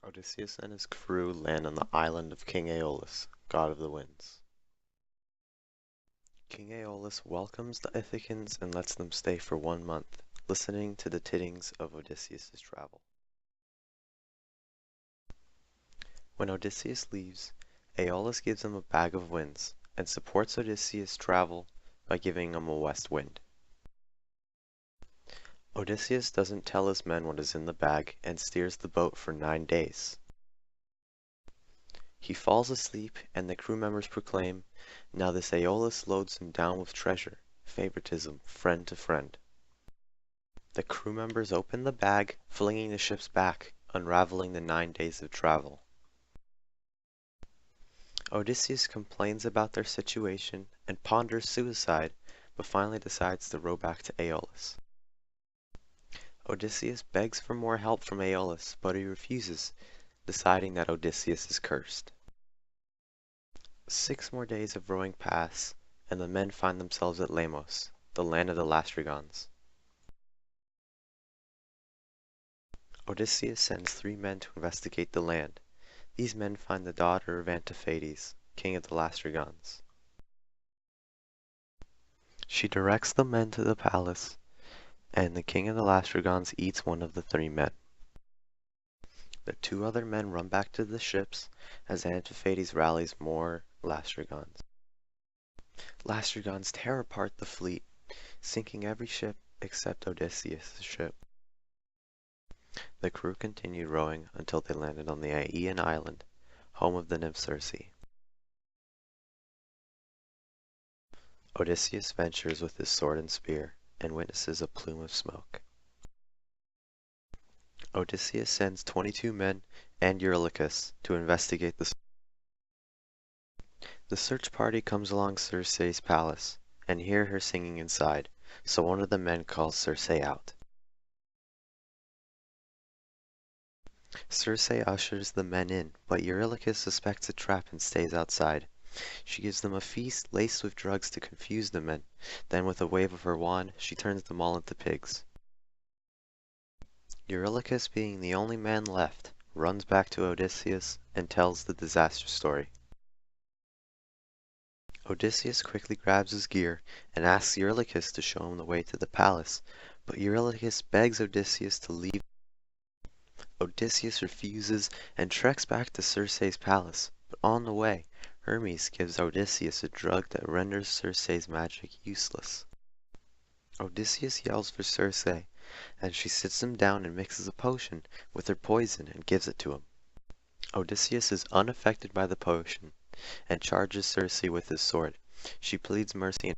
Odysseus and his crew land on the island of King Aeolus, god of the winds. King Aeolus welcomes the Ithacans and lets them stay for 1 month, listening to the tidings of Odysseus' travel. When Odysseus leaves, Aeolus gives him a bag of winds and supports Odysseus' travel by giving him a west wind. Odysseus doesn't tell his men what is in the bag and steers the boat for 9 days. He falls asleep and the crew members proclaim, "Now this Aeolus loads him down with treasure, favoritism, friend to friend." The crew members open the bag, flinging the ship's back, unraveling the 9 days of travel. Odysseus complains about their situation and ponders suicide, but finally decides to row back to Aeolus. Odysseus begs for more help from Aeolus, but he refuses, deciding that Odysseus is cursed. 6 more days of rowing pass, and the men find themselves at Lamos, the land of the Lastrygons. Odysseus sends 3 men to investigate the land. These men find the daughter of Antiphades, king of the Lastrygons. She directs the men to the palace, and the king of the Lastrygons eats one of the 3 men. The 2 other men run back to the ships as Antiphades rallies more Lastrygons. Lastrygons tear apart the fleet, sinking every ship except Odysseus' ship. The crew continued rowing until they landed on the Aeaean island, home of the nymph Circe. Odysseus ventures with his sword and spear, and witnesses a plume of smoke. Odysseus sends 22 men and Eurylochus to investigate the search party comes along Circe's palace, and hear her singing inside, so one of the men calls Circe out. Circe ushers the men in, but Eurylochus suspects a trap and stays outside. She gives them a feast laced with drugs to confuse the men, then with a wave of her wand, she turns them all into pigs. Eurylochus, being the only man left, runs back to Odysseus and tells the disaster story. Odysseus quickly grabs his gear and asks Eurylochus to show him the way to the palace, but Eurylochus begs Odysseus to leave. Odysseus refuses and treks back to Circe's palace, but on the way, Hermes gives Odysseus a drug that renders Circe's magic useless. Odysseus yells for Circe, and she sits him down and mixes a potion with her poison and gives it to him. Odysseus is unaffected by the potion and charges Circe with his sword. She pleads mercy.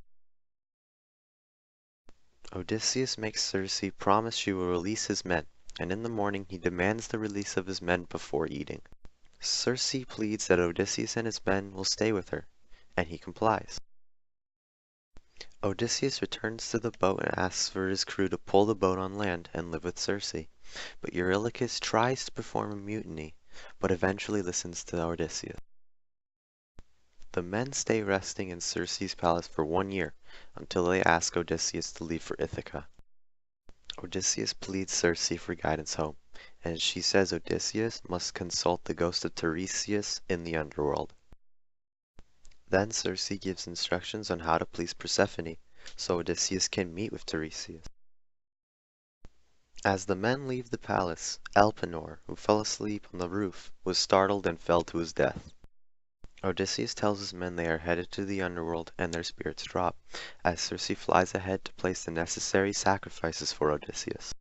Odysseus makes Circe promise she will release his men, and in the morning he demands the release of his men before eating. Circe pleads that Odysseus and his men will stay with her, and he complies. Odysseus returns to the boat and asks for his crew to pull the boat on land and live with Circe, but Eurylochus tries to perform a mutiny, but eventually listens to Odysseus. The men stay resting in Circe's palace for 1 year, until they ask Odysseus to leave for Ithaca. Odysseus pleads Circe for guidance home, and she says Odysseus must consult the ghost of Tiresias in the underworld. Then Circe gives instructions on how to please Persephone, so Odysseus can meet with Tiresias. As the men leave the palace, Elpenor, who fell asleep on the roof, was startled and fell to his death. Odysseus tells his men they are headed to the underworld and their spirits drop, as Circe flies ahead to place the necessary sacrifices for Odysseus.